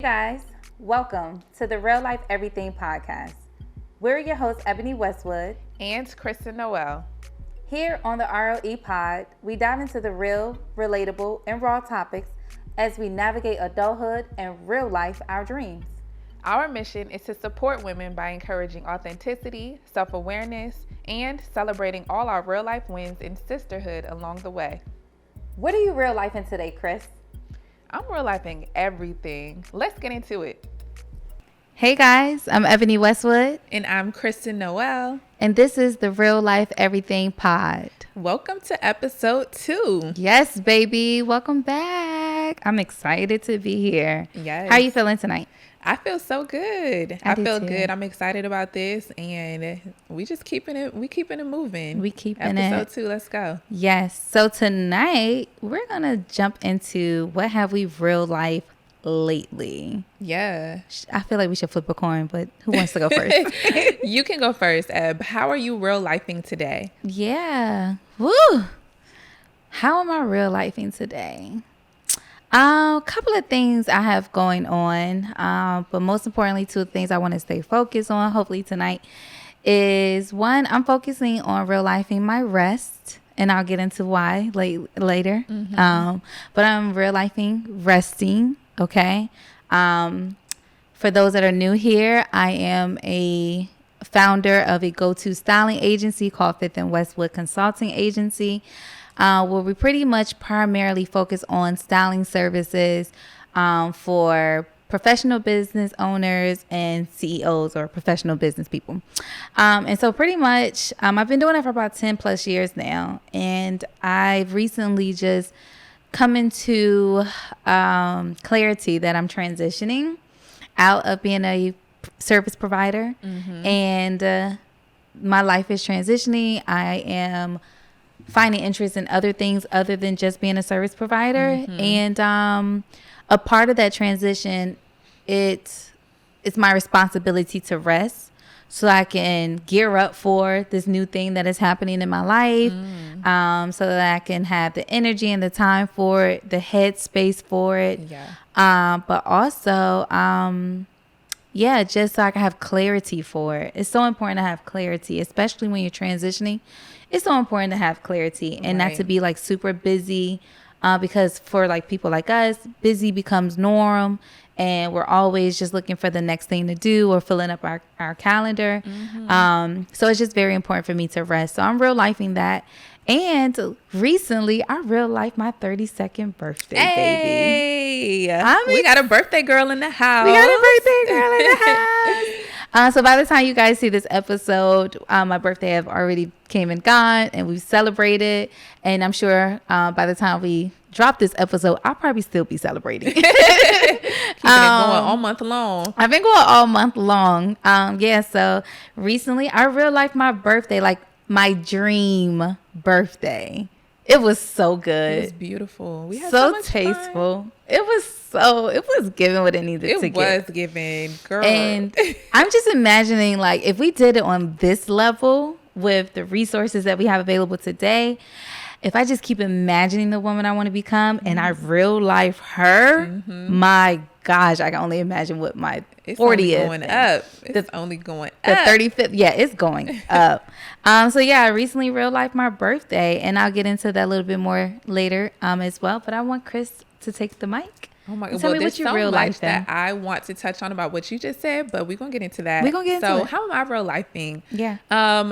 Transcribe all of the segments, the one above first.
Hey guys, welcome to the Real Life Everything podcast. We're your hosts, Ebony Westwood and Kristen Noelle. Here on the RLE pod, we dive into the real, relatable, and raw topics as we navigate adulthood and real life, our dreams. Our mission is to support women by encouraging authenticity, self-awareness, and celebrating all our real life wins and sisterhood along the way. What are you real lifing today, Chris? I'm real lifing everything. Let's get into it. Hey guys, I'm Ebony Westwood. And I'm Kristen Noelle. And this is the Real Life Everything pod. Welcome to episode 2. Yes, baby. Welcome back. I'm excited to be here. Yes. How are you feeling tonight? I feel so good. I feel do too. good. I'm excited about this, and we keeping it moving. We keeping episode it. 2. Let's go. Yes. So tonight we're gonna jump into what have we real life lately. Yeah. I feel like we should flip a coin, but who wants to go first? You can go first, Eb. How are you real lifing today? Yeah. Woo. How am I real lifing today? A couple of things I have going on, but most importantly, two things I want to stay focused on, hopefully tonight, is one, I'm focusing on real lifing my rest, and I'll get into why later. Mm-hmm. But I'm real lifing resting, okay? For those that are new here, I am a founder of a go-to styling agency called Fifth and Westwood Consulting Agency. Where we pretty much primarily focus on styling services for professional business owners and CEOs or professional business people. And so pretty much I've been doing it for about 10 plus years now. And I've recently just come into clarity that I'm transitioning out of being a service provider. Mm-hmm. And my life is transitioning. I am finding interest in other things other than just being a service provider. Mm-hmm. And a part of that transition, it's my responsibility to rest so I can gear up for this new thing that is happening in my life, so that I can have the energy and the time for it, the headspace for it. Yeah. But also, just so I can have clarity for it. It's so important to have clarity, especially when you're transitioning. It's so important to have clarity and not to be like super busy, because for like people like us, busy becomes norm and we're always just looking for the next thing to do or filling up our calendar. Mm-hmm. So it's just very important for me to rest. So I'm real lifing that. And recently, I real life my 32nd birthday, baby. We got a birthday girl in the house. So by the time you guys see this episode, my birthday have already came and gone, and we've celebrated. And I'm sure by the time we drop this episode, I'll probably still be celebrating. Keeping it going all month long. I've been going all month long. So recently, I real life my birthday, like my dream birthday. It was so good. It was beautiful. We had so much tasteful. Fun. It was giving what it needed to get. It was giving, girl. And I'm just imagining, like, if we did it on this level with the resources that we have available today, if I just keep imagining the woman I want to become and I real life her, my gosh, I can only imagine what my 40th. It's only going up. The 35th. Yeah, it's going up. I recently real life my birthday, and I'll get into that a little bit more later as well. But I want Chris to take the mic. Oh my God. Tell me what you real life that I want to touch on about what you just said, but we're going to get into that. So how am I real lifing? Yeah.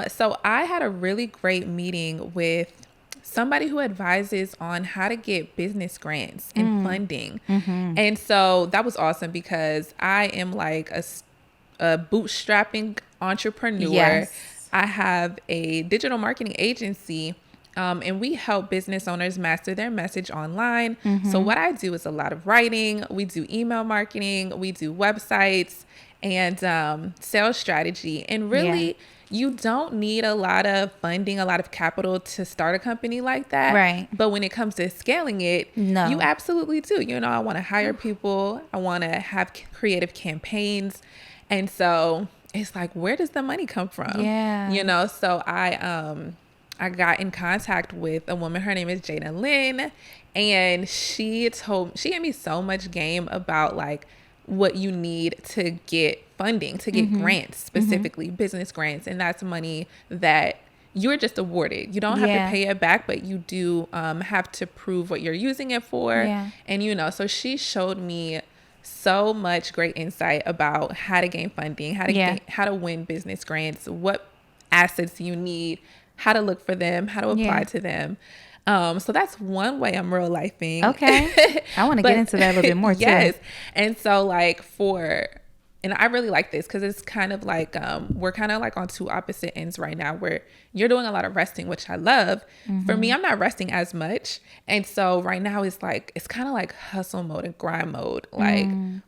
So I had a really great meeting with somebody who advises on how to get business grants and funding. Mm-hmm. And so that was awesome because I am like a bootstrapping entrepreneur. Yes. I have a digital marketing agency, and we help business owners master their message online. Mm-hmm. So what I do is a lot of writing. We do email marketing. We do websites and sales strategy. And really, you don't need a lot of funding, a lot of capital to start a company like that. Right. But when it comes to scaling it, you absolutely do. You know, I want to hire people. I want to have creative campaigns. And so it's like, where does the money come from? Yeah. You know, so I got in contact with a woman. Her name is Jada Lynn. And she gave me so much game about like what you need to get funding, to get grants, specifically business grants. And that's money that you're just awarded. You don't have to pay it back, but you do have to prove what you're using it for. And, you know, so she showed me so much great insight about how to gain funding, how to win business grants, what assets you need, how to look for them, how to apply to them. So that's one way I'm real lifing. Okay. I want to get into that a little bit more too. Yes. And so like and I really like this because it's kind of like, we're kind of like on two opposite ends right now where you're doing a lot of resting, which I love. For me, I'm not resting as much. And so right now it's kind of like hustle mode and grind mode. Like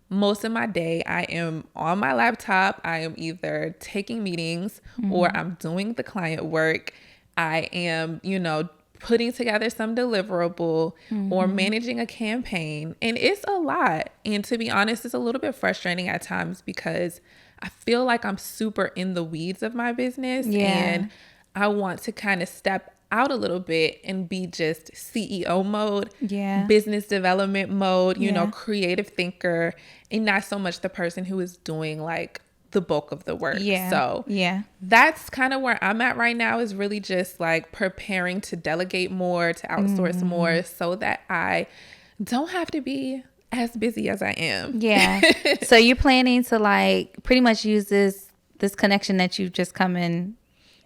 most of my day, I am on my laptop. I am either taking meetings or I'm doing the client work. I am, you know, putting together some deliverable or managing a campaign. And it's a lot. And to be honest, it's a little bit frustrating at times because I feel like I'm super in the weeds of my business and I want to kind of step out a little bit and be just CEO mode, business development mode, you know, creative thinker, and not so much the person who is doing like the bulk of the work. So that's kind of where I'm at right now, is really just like preparing to delegate more, to outsource more, so that I don't have to be as busy as I am. So you're planning to like pretty much use this connection that you've just come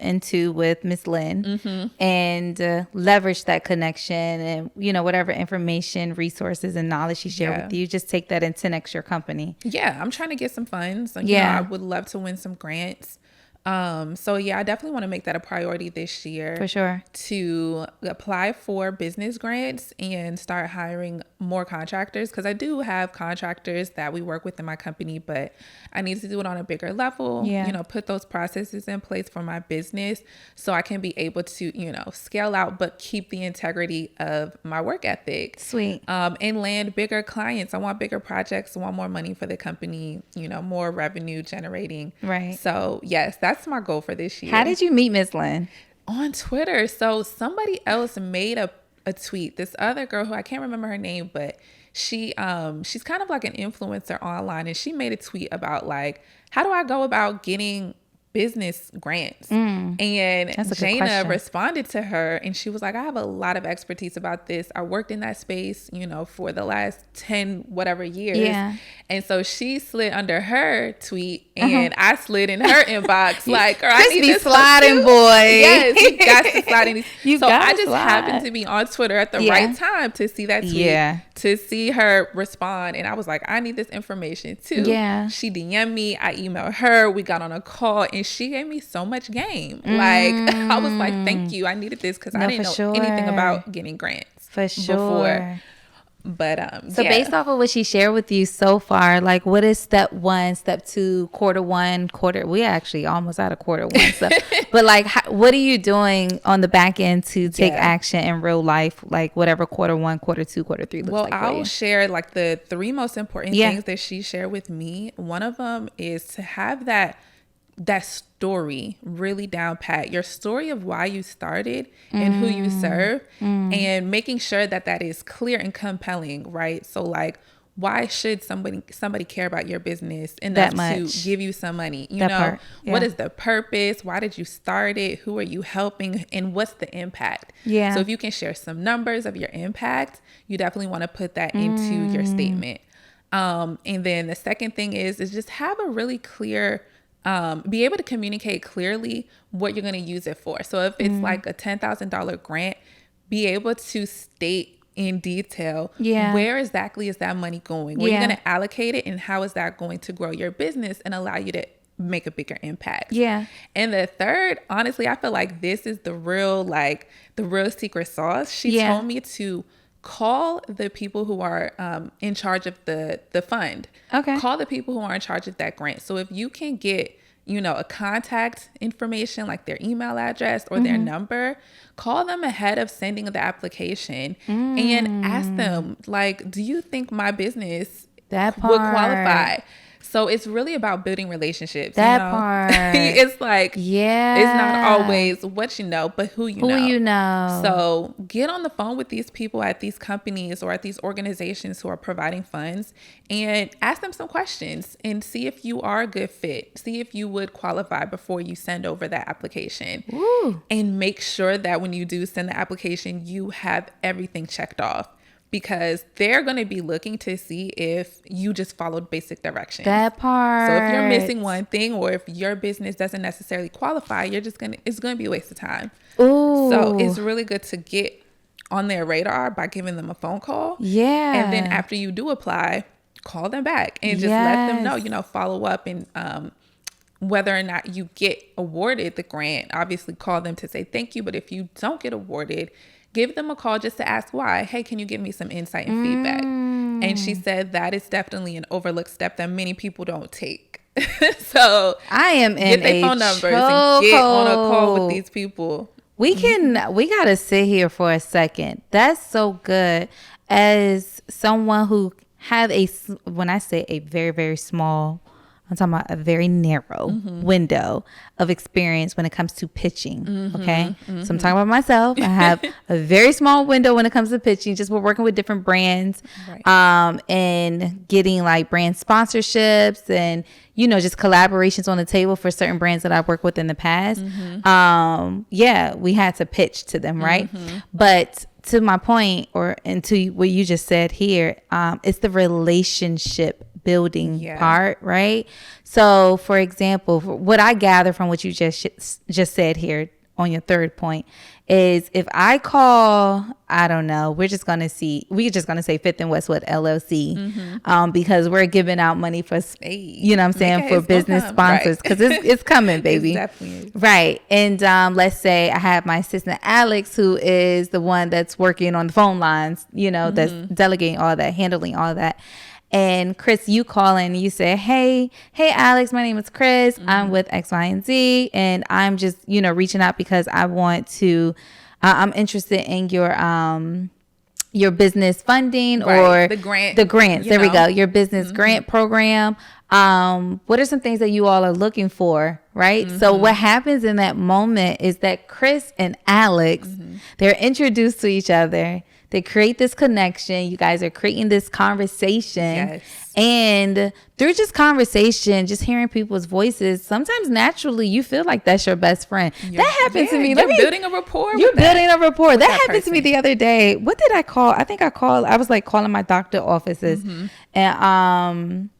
into with Miss Lynn and leverage that connection and, you know, whatever information, resources, and knowledge she shared with you, just take that and 10x your company. I'm trying to get some funds. You know, I would love to win some grants. So I definitely want to make that a priority this year. For sure. To apply for business grants and start hiring more contractors, because I do have contractors that we work with in my company, but I need to do it on a bigger level, you know, put those processes in place for my business so I can be able to, you know, scale out, but keep the integrity of my work ethic. Sweet. And land bigger clients. I want bigger projects. I want more money for the company, you know, more revenue generating. Right. So yes, that's my goal for this year. How did you meet Miss Lynn? On Twitter. So somebody else made a tweet. This other girl who I can't remember her name, but she's kind of like an influencer online, and she made a tweet about like, how do I go about getting business grants? And Jana responded to her and she was like, I have a lot of expertise about this. I worked in that space, you know, for the last 10 whatever years. And so she slid under her tweet and I slid in her inbox like, girl, I need be this sliding, boy. Yes, you got to slide in these. So I just slide. happened to be on Twitter at the right time to see that tweet, to see her respond. And I was like, I need this information too. She DM'd me, I emailed her, we got on a call, and she gave me so much game. Like, I was like, thank you. I needed this because I didn't know anything about getting grants before. But so based off of what she shared with you so far, like what is step 1, step 2, quarter 1, we actually almost out of quarter 1. So, but like, what are you doing on the back end to take action in real life? Like whatever quarter 1, quarter 2, quarter 3 looks like. Well, I'll share like the 3 most important things that she shared with me. One of them is to have that story really down pat, your story of why you started and who you serve, and making sure that is clear and compelling, right? So like, why should somebody care about your business enough to give you some money? You know, what is the purpose? Why did you start it? Who are you helping? And what's the impact? So if you can share some numbers of your impact, you definitely want to put that into your statement. And then the second thing is just have a really clear, be able to communicate clearly what you're going to use it for. So if it's like a $10,000 grant, be able to state in detail where exactly is that money going, where you're going to allocate it, and how is that going to grow your business and allow you to make a bigger impact. And the third, honestly, I feel like this is the real secret sauce. She told me to call the people who are in charge of the fund. Call the people who are in charge of that grant. So if you can get, you know, a contact information like their email address or their number, call them ahead of sending the application and ask them, like, do you think my business would qualify? So it's really about building relationships. That you know? part. It's like, yeah, it's not always what you know, but who you know. So get on the phone with these people at these companies or at these organizations who are providing funds and ask them some questions and see if you are a good fit. See if you would qualify before you send over that application. Ooh. And make sure that when you do send the application, you have everything checked off. Because they're going to be looking to see if you just followed basic directions. That part. So if you're missing one thing or if your business doesn't necessarily qualify, it's going to be a waste of time. Ooh. So it's really good to get on their radar by giving them a phone call. Yeah. And then after you do apply, call them back and just let them know, follow up and whether or not you get awarded the grant. Obviously call them to say thank you. But if you don't get awarded, give them a call just to ask why. Hey, can you give me some insight and feedback? And she said that is definitely an overlooked step that many people don't take. So I am in get their phone numbers and get on a call with these people. We got to sit here for a second. That's so good. As someone who have when I say a very, very small, I'm talking about a very narrow window of experience when it comes to pitching. Okay. So I'm talking about myself. I have a very small window when it comes to pitching. Just we're working with different brands, and getting like brand sponsorships and, just collaborations on the table for certain brands that I've worked with in the past. We had to pitch to them. Right. But to my point and to what you just said here, it's the relationship building part, right? So for example, what I gather from what you just said here on your third point is if I call, I don't know, we're just going to say Fifth and Westwood LLC, because we're giving out money for, you know what I'm saying, for business sponsors, because it's coming, baby. Definitely. Right. And let's say I have my assistant Alex, who is the one that's working on the phone lines, that's delegating all that, handling all that. And Chris, you call in and you say, hey, Alex, my name is Chris. I'm with X, Y, and Z. And I'm just, reaching out because I want to, I'm interested in your business funding or the grants. There we go. Your business grant program. What are some things that you all are looking for? Right. So what happens in that moment is that Chris and Alex, they're introduced to each other. They create this connection. You guys are creating this conversation. And through just conversation, just hearing people's voices, sometimes naturally you feel like that's your best friend. That happened to me. You're building a rapport. You're building a rapport. That happened to me the other day. What did I call? I was like calling my doctor offices. And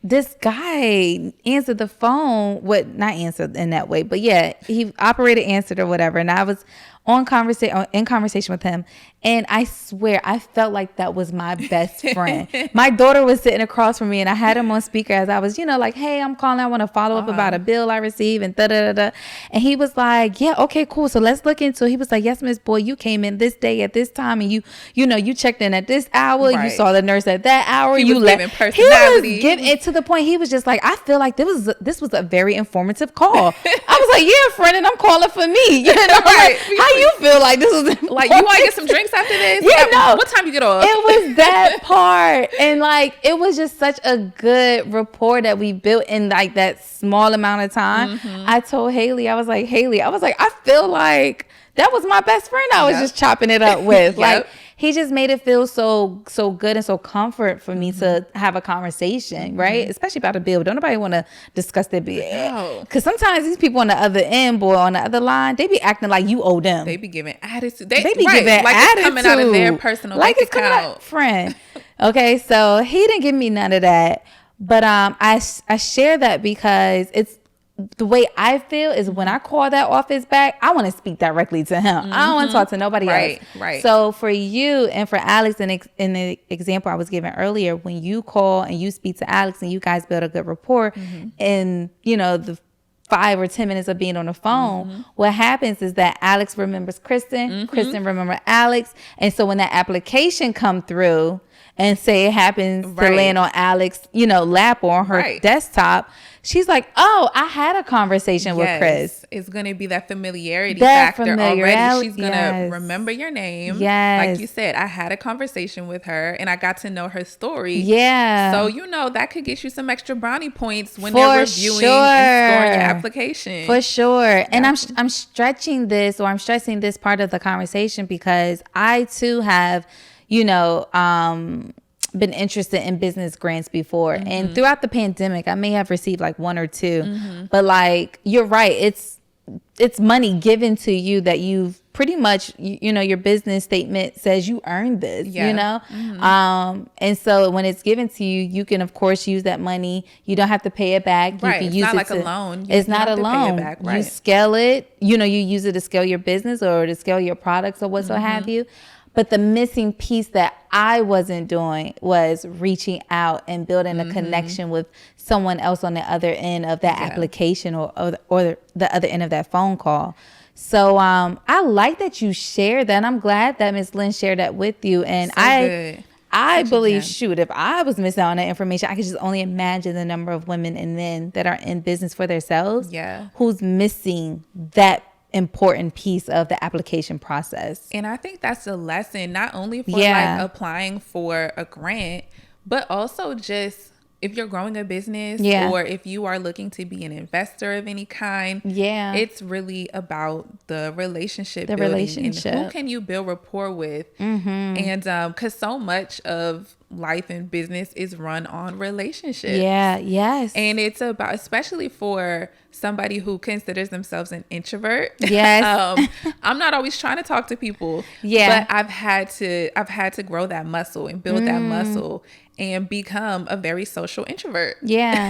this guy answered the phone. Not answered in that way, but he answered or whatever. And I was in conversation with him, and I swear I felt like that was my best friend. My daughter was sitting across from me, and I had him on speaker as I was, like, hey, I'm calling. I want to follow up about a bill I received, and da-da-da-da. And he was like, yeah, okay, cool. So let's look into it. He was like, yes, Miss Boy, you came in this day at this time, and you checked in at this hour. You saw the nurse at that hour. He was giving personality. He was giving it to the point. He was just like, I feel like this was a very informative call. I was like, yeah, friend, and I'm calling for me. Right. How you feel like this was like, you want to get some drinks after this? Yeah, no. What time you get off? It was that part. And like, it was just such a good rapport that we built in like that small amount of time. I told Haley, I was like, I feel like that was my best friend I was just chopping it up with. Like, he just made it feel so good and so comfort for me to have a conversation, right? Especially about a bill. Don't nobody want to discuss their bill. Because sometimes these people on the other end, on the other line, they be acting like you owe them. They be giving attitude. They be giving attitude. It's coming out of their personal bank account. Friend. Okay, so he didn't give me none of that. But I share that because it's the way I feel is when I call that office back, I want to speak directly to him. I don't want to talk to nobody else. Right. So for you and for Alex, in the example I was giving earlier, when you call and you speak to Alex and you guys build a good rapport, and the 5 or 10 minutes of being on the phone, what happens is that Alex remembers Kristen, Kristen remembers Alex, and so when that application come through, and say it happens to Right. land on Alex, lap or on her Right. desktop, she's like, oh, I had a conversation with Chris. It's going to be that familiarity That factor already. familiarity, She's going to yes. remember your name. Yes. Like you said, I had a conversation with her and I got to know her story. Yeah. So, that could get you some extra brownie points when For they're reviewing sure. and scoring your application. For sure. And I'm stretching this, or I'm stressing this part of the conversation because I too have, been interested in business grants before. And throughout the pandemic, I may have received like one or two. But like, you're right. It's money given to you that you've pretty much, your business statement says you earned this, and so when it's given to you, you can of course use that money. You don't have to pay it back. Right. You can It's use not it like a loan. It's You not a don't have to pay it loan. back. Right. You scale it, you use it to scale your business or to scale your products or whatso have you. But the missing piece that I wasn't doing was reaching out and building a connection with someone else on the other end of that application or the other end of that phone call. So I like that you shared that. I'm glad that Ms. Lynn shared that with you. And I believe, shoot, if I was missing out on that information, I could just only imagine the number of women and men that are in business for themselves who's missing that important piece of the application process. And I think that's a lesson, not only for like applying for a grant, but also just if you're growing a business or if you are looking to be an investor of any kind, it's really about the relationship building and who can you build rapport with. And because so much of life and business is run on relationships. And it's about, especially for somebody who considers themselves an introvert. I'm not always trying to talk to people. But I've had to grow that muscle and build that muscle and become a very social introvert.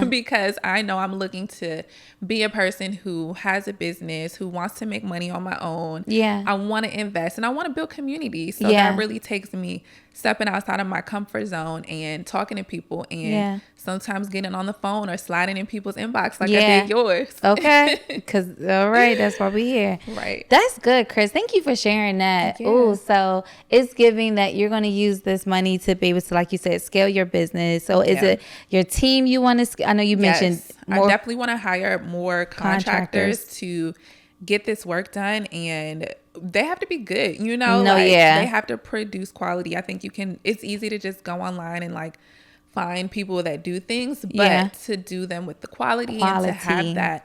Because I know I'm looking to be a person who has a business, who wants to make money on my own. I want to invest and I want to build community. So that really takes me stepping outside of my comfort zone and talking to people and sometimes getting on the phone or sliding in people's inbox like I did yours. Okay. Because, all right, that's why we're here. Right. That's good, Chris. Thank you for sharing that. Oh, so it's giving that you're going to use this money to be able to, like you said, scale your business. So is it your team you want to, I know you mentioned more. I definitely want to hire more contractors to get this work done, and they have to be good, they have to produce quality. I think it's easy to just go online and like find people that do things, but to do them with the quality and to have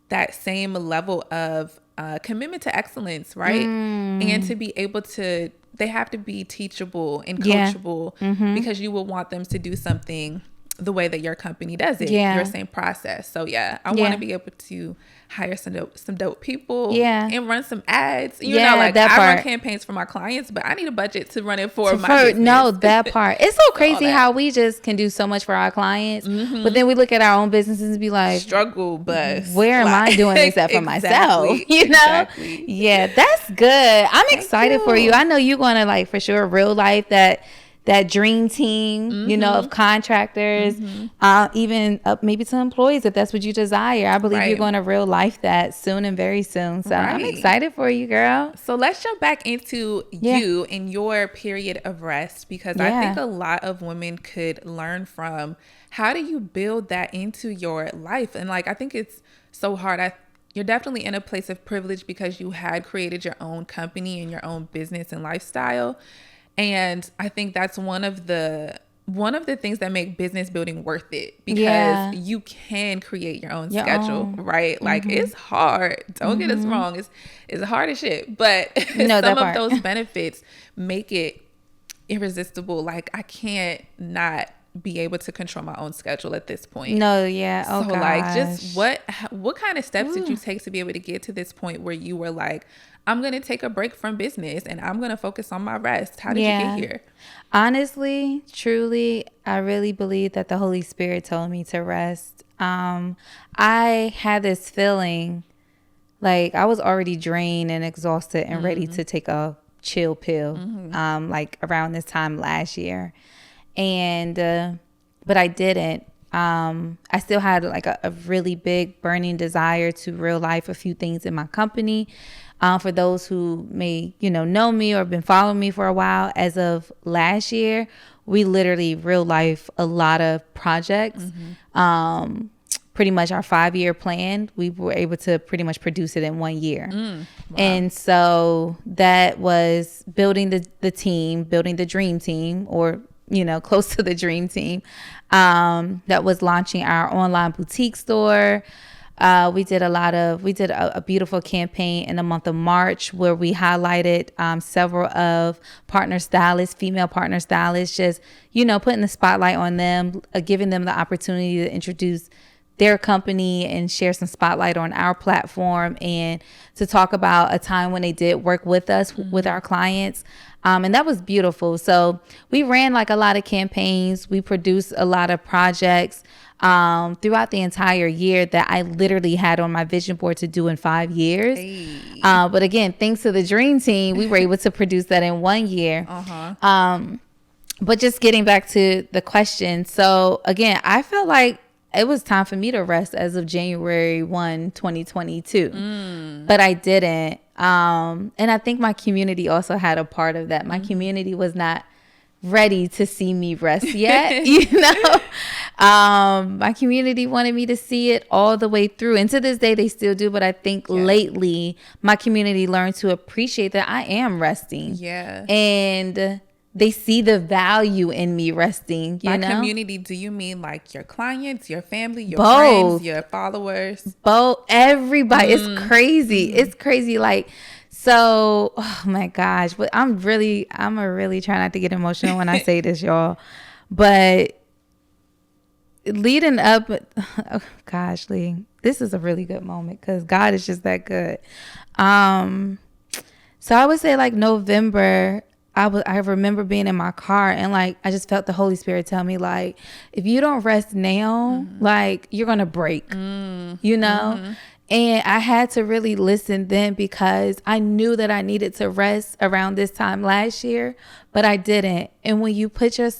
that same level of commitment to excellence, right? And to be able to, they have to be teachable and coachable because you will want them to do something the way that your company does it, your same process. So I want to be able to hire some dope people and run some ads. I run campaigns for my clients, but I need a budget to run it for my business. No, that part. It's so crazy how we just can do so much for our clients, but then we look at our own businesses and be like, struggle bus. Where am I doing this at for myself? Yeah, that's good. I'm excited for you. I know you're going to like for sure real life that dream team, of contractors, even up maybe to employees if that's what you desire. I believe you're going to real life that soon and very soon. So I'm excited for you, girl. So let's jump back into you and your period of rest, because I think a lot of women could learn from how do you build that into your life. And like, I think it's so hard. You're definitely in a place of privilege because you had created your own company and your own business and lifestyle. And I think that's one of the things that make business building worth it, because you can create your own schedule, right? Like it's hard. Don't get us wrong. It's hard as shit, but some of those benefits make it irresistible. Like I can't not be able to control my own schedule at this point. Oh gosh. Like just what kind of steps did you take to be able to get to this point where you were like, I'm going to take a break from business and I'm going to focus on my rest? How did you get here? Honestly, truly, I really believe that the Holy Spirit told me to rest. I had this feeling like I was already drained and exhausted and ready to take a chill pill, like around this time last year. And, but I didn't. I still had like a really big burning desire to real life a few things in my company. For those who may, know me or been following me for a while, as of last year, we literally real life a lot of projects. Pretty much our 5-year plan, we were able to pretty much produce it in 1 year. Wow. And so that was building the team, building the dream team, or, you know, close to the dream team. That was launching our online boutique store. We did a beautiful campaign in the month of March where we highlighted several of partner stylists, female partner stylists, just, you know, putting the spotlight on them, giving them the opportunity to introduce their company and share some spotlight on our platform, and to talk about a time when they did work with us, with our clients. And that was beautiful. So we ran like a lot of campaigns. We produced a lot of projects throughout the entire year that I literally had on my vision board to do in 5 years. Hey. But again, thanks to the dream team, we were able to produce that in 1 year. But just getting back to the question. So again, I felt like it was time for me to rest as of January 1, 2022. But I didn't. And I think my community also had a part of that. My community was not ready to see me rest yet. You know, my community wanted me to see it all the way through. And to this day, they still do. But I think lately, my community learned to appreciate that I am resting. Yeah. And they see the value in me resting, you know? By community, do you mean like your clients, your family, your Both. friends, your followers? Both. Everybody. It's crazy. It's crazy. Like, so, oh my gosh. But I'm really trying not to get emotional when I say this, y'all. But leading up, oh gosh, Lee, this is a really good moment because God is just that good. So I would say like November, I remember being in my car and like I just felt the Holy Spirit tell me like, if you don't rest now, like you're gonna break, you know. And I had to really listen then because I knew that I needed to rest around this time last year, but I didn't. And when you put your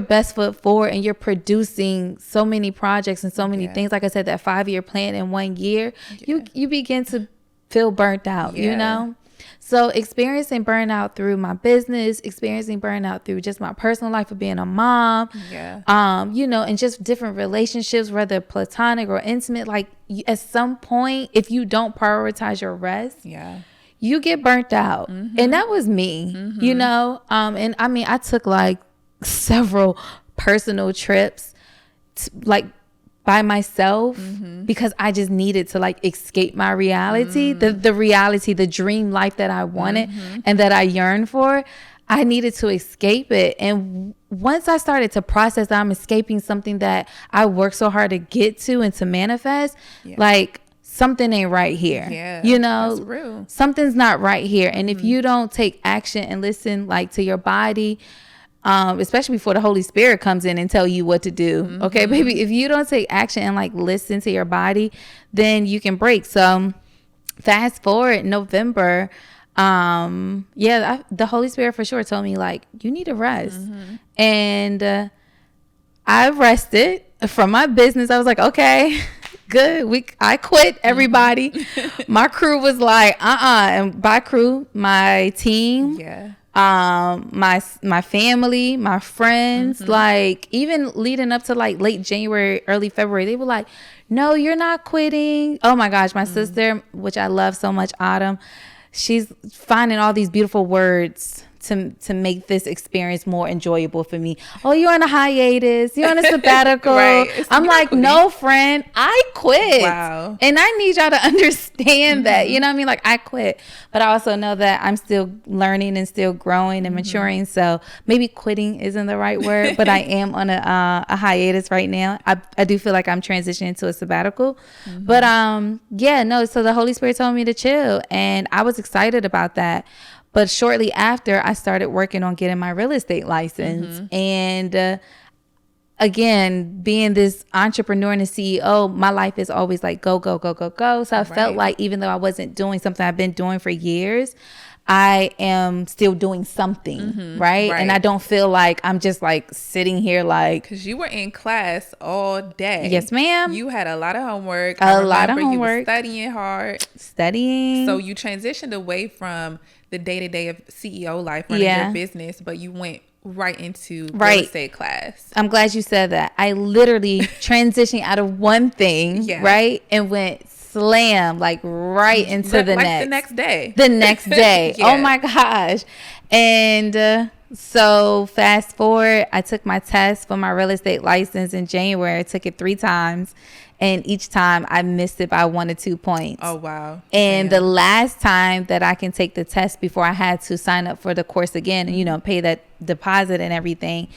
best foot forward and you're producing so many projects and so many things, like I said, that 5-year plan in 1 year, you begin to feel burnt out, you know? So experiencing burnout through my business, experiencing burnout through just my personal life of being a mom, you know, and just different relationships, whether platonic or intimate, like at some point, if you don't prioritize your rest, you get burnt out. And that was me, you know? And I mean, I took like several personal trips, like by myself because I just needed to like escape my reality, the reality, the dream life that I wanted and that I yearned for. I needed to escape it. And once I started to process that I'm escaping something that I worked so hard to get to and to manifest, like something ain't right here. You know, that's real. Something's not right here. And if you don't take action and listen like to your body, especially before the Holy Spirit comes in and tell you what to do. Okay, baby, if you don't take action and like listen to your body, then you can break. So fast forward November, the Holy Spirit for sure told me like, you need to rest. And I rested from my business. I was like, okay, good. I quit, everybody. My crew was like, and by crew, my team, my family, my friends, like even leading up to like late January, early February, they were like, no, you're not quitting. Oh my gosh, my sister, which I love so much, Autumn, she's finding all these beautiful words to make this experience more enjoyable for me. Oh, you're on a hiatus. You're on a sabbatical. I'm like, no, friend, I quit. Wow. And I need y'all to understand that. You know what I mean? Like, I quit. But I also know that I'm still learning and still growing and maturing. So maybe quitting isn't the right word, but I am on a hiatus right now. I do feel like I'm transitioning to a sabbatical. But so the Holy Spirit told me to chill. And I was excited about that. But shortly after, I started working on getting my real estate license. And again, being this entrepreneur and a CEO, my life is always like go, go, go, go, go. So I felt like even though I wasn't doing something I've been doing for years, I am still doing something, right? And I don't feel like I'm just like sitting here like... Because you were in class all day. Yes, ma'am. You had a lot of homework. A lot of homework. You were studying hard. So you transitioned away from the day-to-day of CEO life, running your business, but you went right into real estate class. I'm glad you said that. I literally transitioned out of one thing, right, and went slam like right into the next day. The next day. Oh my gosh. And so fast forward, I took my test for my real estate license in January. I took it 3 times. And each time I missed it by 1 or 2 points. Oh, wow. And the last time that I can take the test before I had to sign up for the course again and, you know, pay that deposit and everything,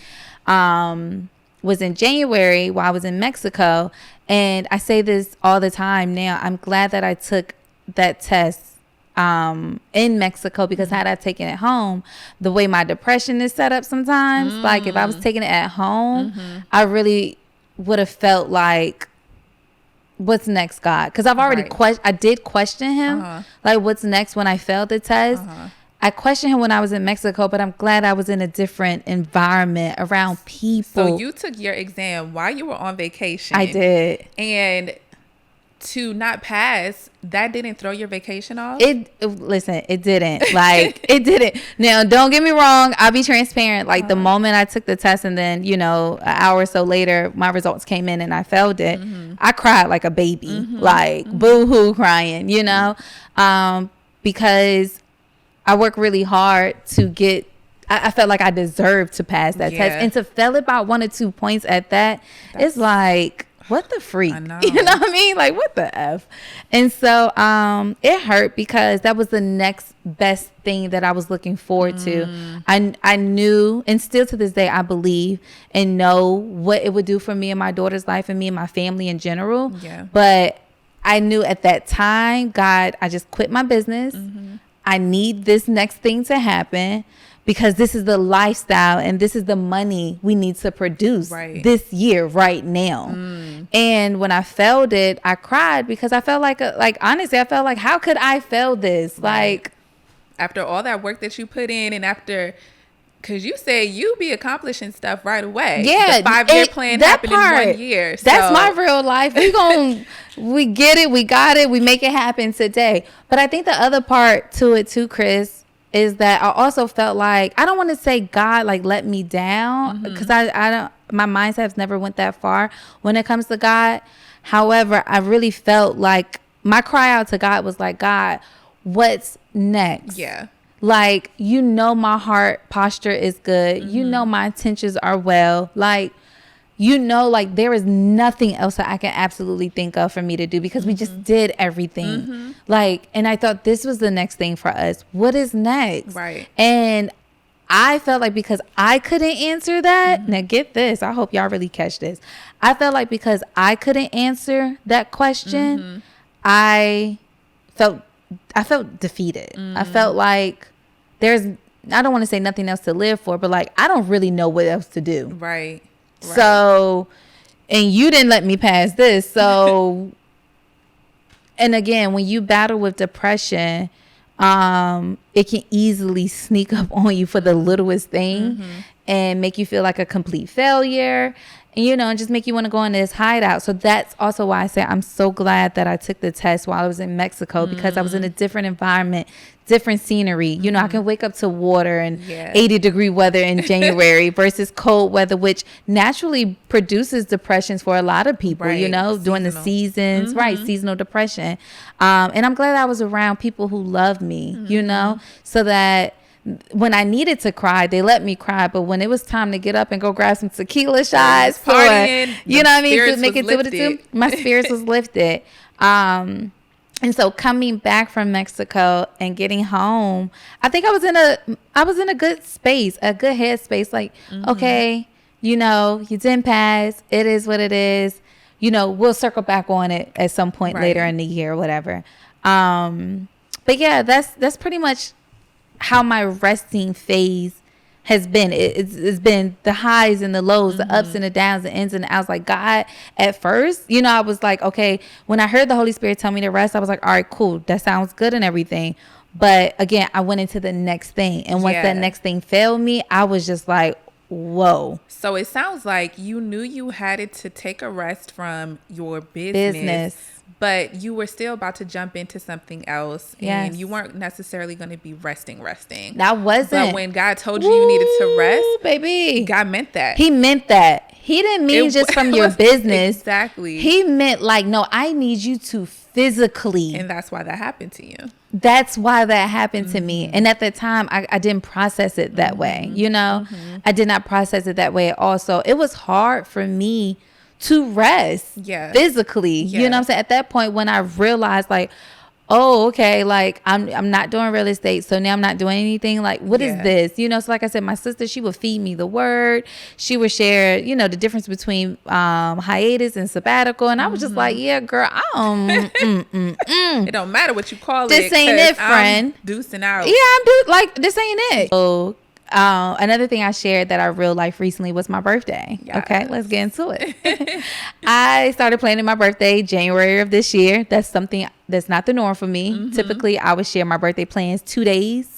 was in January while I was in Mexico. And I say this all the time now. I'm glad that I took that test in Mexico, because had I taken it home, the way my depression is set up sometimes, like if I was taking it at home, I really would have felt like, what's next, God? Because I've already I did question him, like what's next when I failed the test. I questioned him when I was in Mexico, but I'm glad I was in a different environment around people. So you took your exam while you were on vacation. I did. And to not pass, that didn't throw your vacation off? Listen, it didn't. Like, it didn't. Now, don't get me wrong. I'll be transparent. Like, the moment I took the test and then, you know, an hour or so later, my results came in and I failed it. I cried like a baby. Like, boo-hoo crying, you know? Because I worked really hard to get... I felt like I deserved to pass that test. And to fail it by 1 or 2 points at that, it's like... what the freak? I know. You know what I mean? Like, what the F? And so it hurt because that was the next best thing that I was looking forward to. I knew, and still to this day, I believe and know what it would do for me and my daughter's life and me and my family in general. But I knew at that time, God, I just quit my business. I need this next thing to happen, because this is the lifestyle and this is the money we need to produce this year right now. And when I failed it, I cried because I felt like honestly, I felt like, how could I fail this? Like, after all that work that you put in, and after, because you say you be accomplishing stuff right away. Yeah. The 5-year plan happened in 1 year. So. That's my real life. We get it. We got it. We make it happen today. But I think the other part to it too, Chris, is that I also felt like, I don't want to say God like let me down, because I don't, my mindset has never went that far when it comes to God. However, I really felt like my cry out to God was like, God, what's next? Like, you know, my heart posture is good. You know, my intentions are well. Like, you know, like there is nothing else that I can absolutely think of for me to do, because we just did everything. Like, and I thought this was the next thing for us. What is next? And I felt like because I couldn't answer that. Now get this. I hope y'all really catch this. I felt like because I couldn't answer that question, I felt defeated. I felt like I don't want to say nothing else to live for, but like, I don't really know what else to do. So, and you didn't let me pass this. So, and again, when you battle with depression, it can easily sneak up on you for the littlest thing and make you feel like a complete failure, and, you know, and just make you want to go in this hideout. So that's also why I say I'm so glad that I took the test while I was in Mexico, because I was in a different environment, different scenery. You know, I can wake up to water and 80-degree weather in January versus cold weather, which naturally produces depressions for a lot of people, you know, during the seasons, seasonal depression. And I'm glad I was around people who loved me, you know, so that when I needed to cry, they let me cry. But when it was time to get up and go grab some tequila shots, partying, you know what I mean, to make it do what it do, my spirits was lifted. And so coming back from Mexico and getting home, I think I was in a good space, a good headspace. Like, okay, you know, you didn't pass. It is what it is. You know, we'll circle back on it at some point later in the year or whatever. But yeah, that's pretty much how my resting phase has been. It's been the highs and the lows, the ups and the downs, the ins and the outs. Like, God, at first, you know, I was like, okay, when I heard the Holy Spirit tell me to rest, I was like, all right, cool, that sounds good and everything. But again, I went into the next thing. And once that next thing failed me, I was just like, whoa. So it sounds like you knew you had it to take a rest from your business. But you were still about to jump into something else, and you weren't necessarily going to be resting. That wasn't. But when God told you you needed to rest, baby, God meant that. He meant that. He didn't mean just from your business. Exactly. He meant like, no, I need you to physically. And that's why that happened to you. That's why that happened to me. And at the time, I didn't process it that way. You know, I did not process it that way at all. So it was hard for me to rest physically. You know what I'm saying? At that point, when I realized like, oh, okay, like I'm not doing real estate, so now I'm not doing anything. Like, what is this? You know, so like I said, my sister, she would feed me the word. She would share, you know, the difference between hiatus and sabbatical, and I was just like, yeah, girl, it don't matter what you call this ain't it, friend. I'm deucing out. Yeah, I'm like, this ain't it. So another thing I shared that I real life recently was my birthday. Yes. Okay, let's get into it. I started planning my birthday January of this year. That's something that's not the norm for me. Typically, I would share my birthday plans 2 days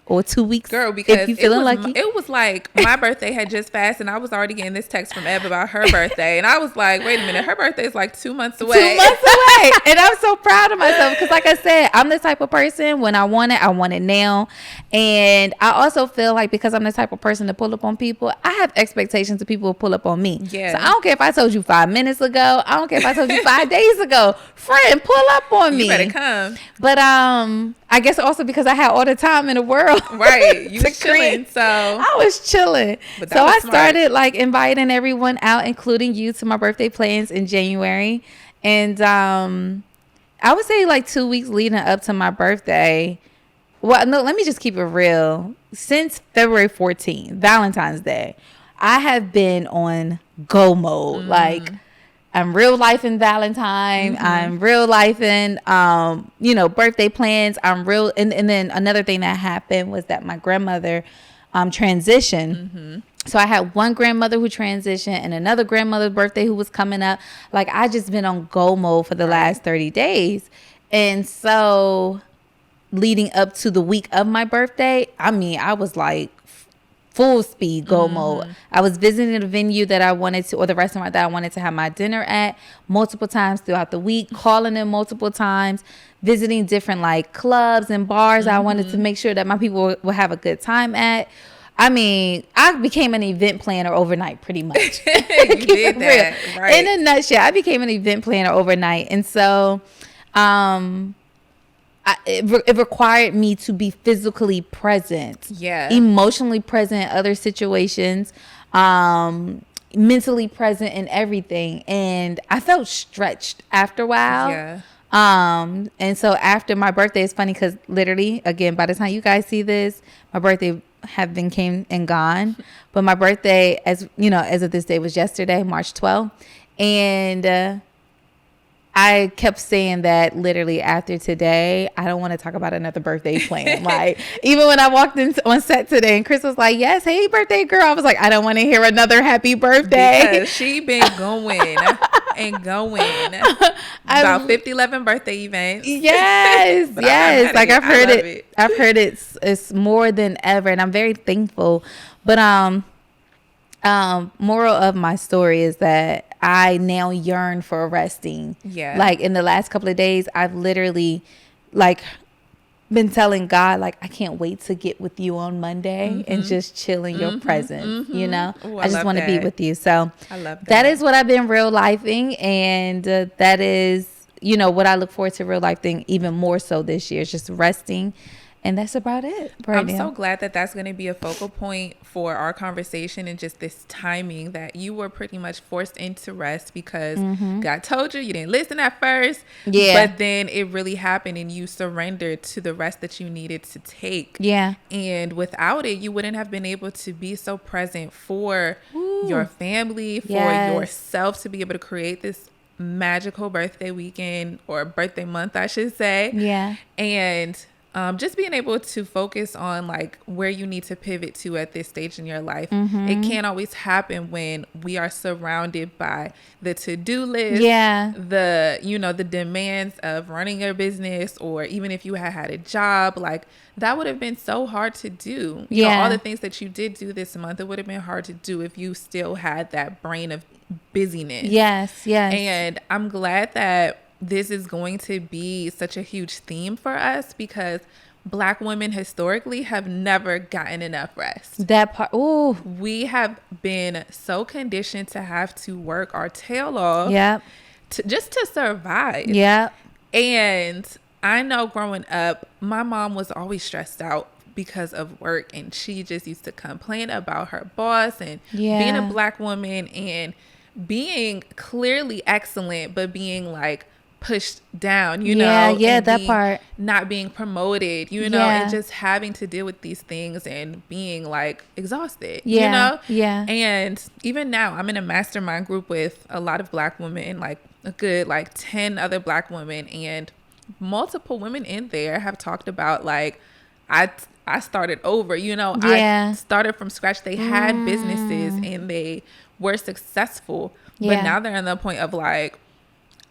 or 2 weeks. Girl, because if you feeling lucky. It was like my birthday had just passed, and I was already getting this text from Eb about her birthday, and I was like, wait a minute, her birthday is like 2 months away. 2 months away. And I'm so proud of myself because, like I said, I'm the type of person, when I want it now. And I also feel like because I'm the type of person to pull up on people, I have expectations that people will pull up on me. Yeah. So I don't care if I told you 5 minutes ago. I don't care if I told you 5 days ago. Friend, pull up on me. You better come. But I guess also because I had all the time in the world. Right. You was chilling. So I was chilling. So I started like inviting everyone out, including you, to my birthday plans in January. And I would say like 2 weeks leading up to my birthday. Well, no, let me just keep it real. Since February 14th, Valentine's Day, I have been on go mode. Like, I'm real life in Valentine. I'm real life in, birthday plans. I'm real. And then another thing that happened was that my grandmother transitioned. So I had one grandmother who transitioned and another grandmother's birthday who was coming up. Like, I just been on go mode for the last 30 days. And so leading up to the week of my birthday, I mean, I was like full speed go mode. I was visiting the venue that I wanted to, or the restaurant that I wanted to have my dinner at multiple times throughout the week, calling them multiple times, visiting different like clubs and bars I wanted to make sure that my people would have a good time at. I mean, I became an event planner overnight pretty much. You did that, right. In a nutshell, I became an event planner overnight. And so it required me to be physically present, emotionally present in other situations, mentally present in everything. And I felt stretched after a while. And so after my birthday, it's funny because literally, again, by the time you guys see this, my birthday came and gone. But my birthday, as of this day, was yesterday, March 12th. And I kept saying that literally after today, I don't want to talk about another birthday plan. Like, even when I walked in on set today and Chris was like, yes, hey, birthday girl. I was like, I don't want to hear another happy birthday. Because she been going and going. About 11 birthday events. Yes, yes. Like, I've heard it. I've heard it's more than ever. And I'm very thankful. But moral of my story is that I now yearn for resting. Yeah. Like, in the last couple of days, I've literally like been telling God, like, I can't wait to get with you on Monday and just chill in your presence. You know, Ooh, I just want to be with you. So I love that. That is what I've been real lifing, and that is, what I look forward to real lifing even more so this year. Is just resting. And that's about it. I'm so glad that that's going to be a focal point for our conversation, and just this timing that you were pretty much forced into rest because God told you. You didn't listen at first. Yeah. But then it really happened and you surrendered to the rest that you needed to take. Yeah. And without it, you wouldn't have been able to be so present for your family, for yourself, to be able to create this magical birthday weekend, or birthday month, I should say. Yeah. And just being able to focus on like where you need to pivot to at this stage in your life. It can't always happen when we are surrounded by the to-do list, the demands of running your business, or even if you had a job, like that would have been so hard to do. You know, all the things that you did do this month, it would have been hard to do if you still had that brain of busyness. Yes. And I'm glad that this is going to be such a huge theme for us, because Black women historically have never gotten enough rest. That part. Ooh. We have been so conditioned to have to work our tail off. Just to survive. And I know growing up, my mom was always stressed out because of work, and she just used to complain about her boss and being a Black woman and being clearly excellent, but being like pushed down, you know, that part, not being promoted, you know, and just having to deal with these things and being like exhausted, you know? And even now I'm in a mastermind group with a lot of Black women, like a good like 10 other Black women, and multiple women in there have talked about like, I started over, you know, I started from scratch. They had businesses and they were successful, but now they're in the point of like,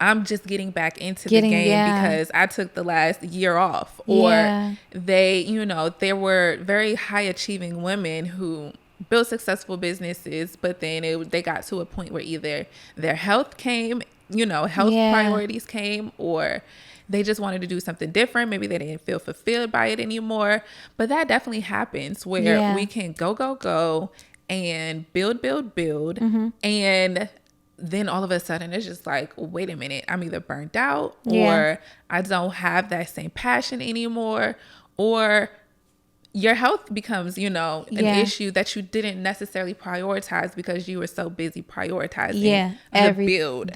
I'm just getting back into the game because I took the last year off. Or they, you know, there were very high achieving women who built successful businesses, but then they got to a point where either their health came, you know, health priorities came, or they just wanted to do something different. Maybe they didn't feel fulfilled by it anymore. But that definitely happens where we can go and build. And then all of a sudden it's just like, wait a minute, I'm either burnt out or I don't have that same passion anymore, or your health becomes, you know, an issue that you didn't necessarily prioritize because you were so busy prioritizing the build.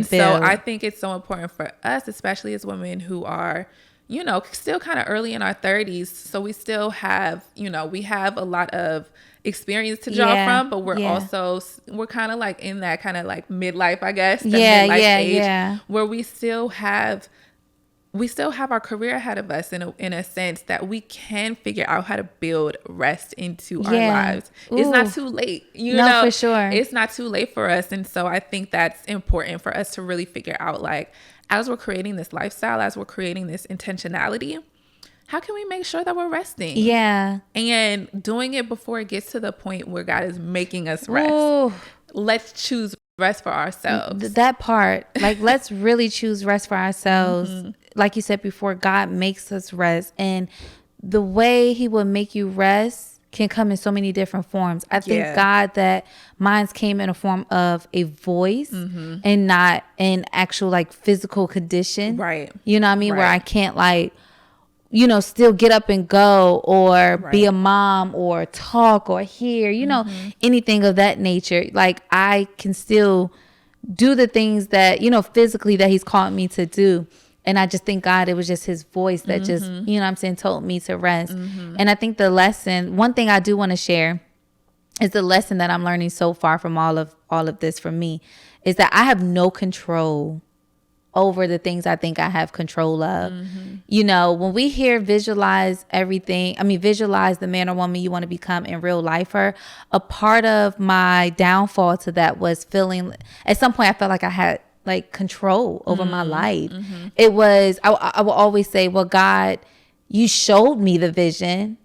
So I think it's so important for us, especially as women who are, you know, still kind of early in our 30s. So we still have, you know, we have a lot of experience to draw from, but we're kind of like in that kind of like midlife, I guess, midlife age, where we still have our career ahead of us in a sense that we can figure out how to build rest into our lives. It's not too late, you know, for sure. It's not too late for us. And so I think that's important for us to really figure out, like, as we're creating this lifestyle, as we're creating this intentionality, how can we make sure that we're resting? And doing it before it gets to the point where God is making us rest. Let's choose rest for ourselves. That part, like, let's really choose rest for ourselves. Like you said before, God makes us rest, and the way he will make you rest can come in so many different forms. I thank God that mine came in a form of a voice and not an actual like physical condition. Right. You know what I mean? Right. Where I can't like, you know, still get up and go or be a mom or talk or hear, you know, anything of that nature. Like I can still do the things that, you know, physically that he's called me to do. And I just thank God it was just his voice that just, you know what I'm saying, told me to rest. And I think the lesson, one thing I do want to share is the lesson that I'm learning so far from all of this for me is that I have no control over the things I think I have control of. You know, when we hear visualize everything, visualize the man or woman you want to become in real lifer, a part of my downfall to that was feeling, at some point I felt like I had like control over my life. It was, I will always say, well, God, you showed me the vision.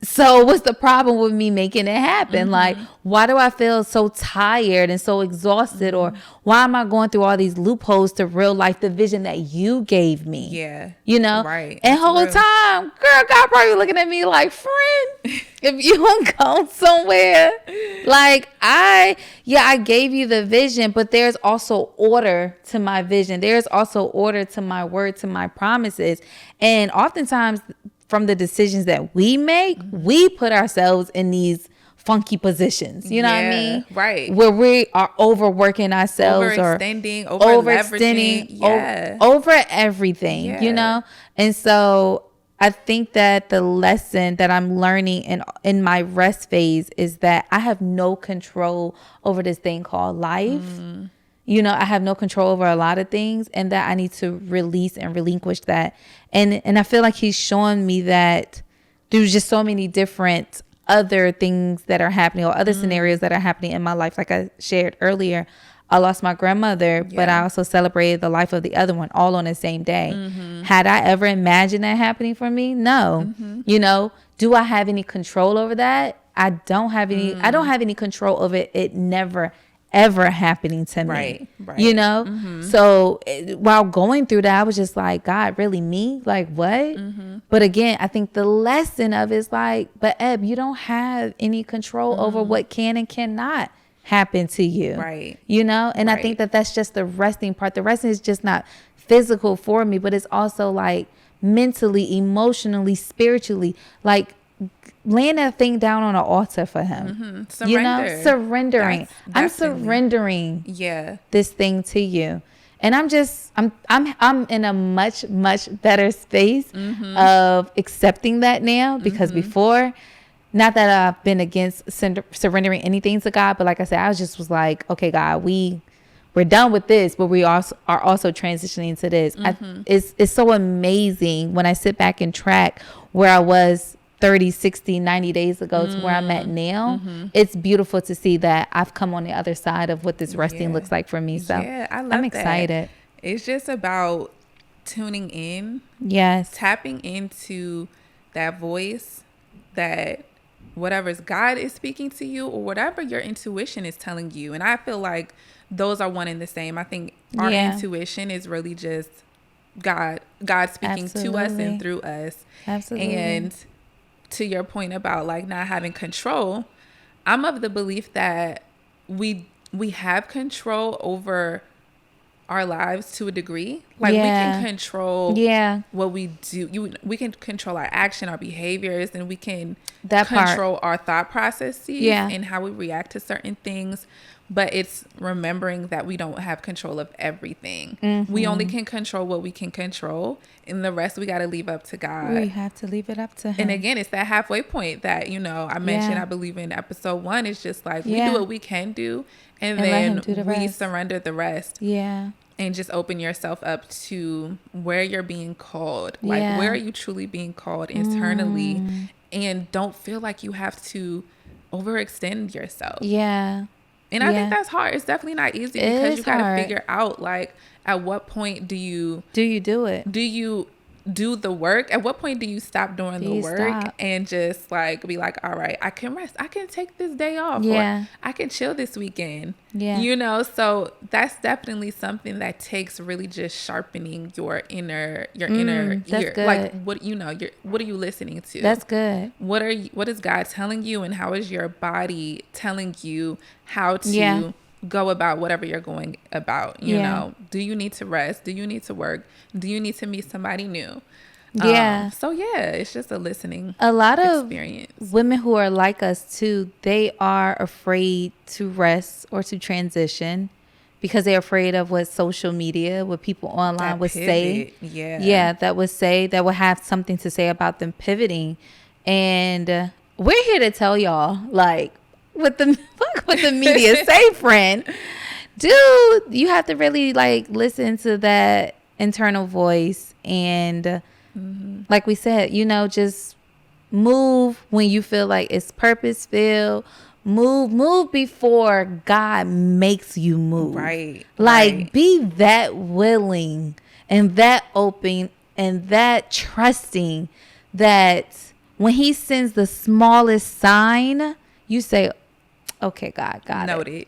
So what's the problem with me making it happen? Like, why do I feel so tired and so exhausted? Or why am I going through all these loopholes to real life, the vision that you gave me? Yeah. You know? Right. And whole time, girl, God probably looking at me like, friend, if you don't go somewhere, like I gave you the vision, but there's also order to my vision. There's also order to my word, to my promises. And oftentimes, from the decisions that we make, we put ourselves in these funky positions. You know what I mean? Right. Where we are overworking ourselves overextending, over-leveraging. Over everything, you know? And so I think that the lesson that I'm learning in my rest phase is that I have no control over this thing called life. you know, I have no control over a lot of things, and that I need to release and relinquish that. And I feel like he's showing me that there's just so many different other things that are happening, or other scenarios that are happening in my life. Like I shared earlier, I lost my grandmother, but I also celebrated the life of the other one all on the same day. Had I ever imagined that happening for me? No. You know, do I have any control over that? I don't have any. I don't have any control over it. It never ever happening to me. Right. You know? So while going through that, I was just like, God, really me? Like what? But again, I think the lesson of it is like, but Eb, you don't have any control over what can and cannot happen to you. Right. You know? And I think that that's just the resting part. The resting is just not physical for me, but it's also like mentally, emotionally, spiritually, like laying that thing down on an altar for him. You know, surrendering. I'm surrendering this thing to you. And I'm in a much better space of accepting that now, because before, not that I've been against surrendering anything to God, but like I said, I was like, okay, God, we're done with this, but we also are also transitioning to this. It's so amazing when I sit back and track where I was 30, 60, 90 days ago to where I'm at now. It's beautiful to see that I've come on the other side of what this resting looks like for me. So I'm excited. It's just about tuning in. Yes. Tapping into that voice, that whatever God is speaking to you, or whatever your intuition is telling you. And I feel like those are one and the same. I think our intuition is really just God speaking to us and through us. Absolutely. And to your point about like not having control, I'm of the belief that we have control over our lives to a degree. Like we can control what we do. We can control our action, our behaviors, and we can control our thought processes and how we react to certain things. But it's remembering that we don't have control of everything. We only can control what we can control, and the rest we got to leave up to God. We have to leave it up to Him. And again, it's that halfway point that, you know, I mentioned, I believe in episode 1, it's just like we do what we can do, and then we surrender the rest. Yeah. And just open yourself up to where you're being called. Like, where are you truly being called internally? And don't feel like you have to overextend yourself. Yeah. And I think that's hard. It's definitely not easy, because you got to figure out, like, at what point do you do it? Do you do the work? At what point do you stop doing the work and just like be like, all right, I can rest. I can take this day off. Or I can chill this weekend. Yeah. You know, so that's definitely something that takes really just sharpening your inner ear. Good. Like what are you listening to? That's good. What is God telling you, and how is your body telling you how to go about whatever you're going about? You know, do you need to rest? Do you need to work? Do you need to meet somebody new? So it's just a listening a lot experience. Of women who are like us too, they are afraid to rest or to transition because they're afraid of what social media, what people online would say. That would have something to say about them pivoting. And we're here to tell y'all, like, what the media say, friend. Dude, you have to really like listen to that internal voice, and like we said, you know, just move when you feel like it's purpose filled. Move before God makes you move. Like be that willing and that open and that trusting that when He sends the smallest sign, you say, okay, God, got Noted.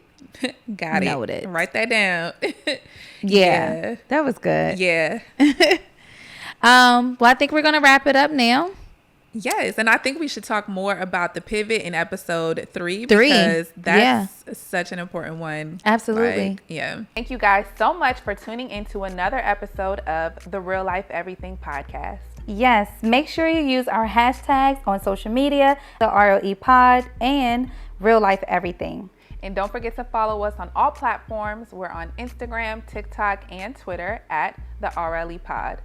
Got it. Noted. Write that down. Yeah. That was good. Yeah. Well, I think we're going to wrap it up now. Yes. And I think we should talk more about the pivot in episode 3 because that's such an important one. Absolutely. Like, Thank you guys so much for tuning into another episode of the Real Life Everything podcast. Yes, make sure you use our hashtags on social media, the RLE pod and Real Life Everything. And don't forget to follow us on all platforms. We're on Instagram, TikTok, and Twitter at the RLE pod.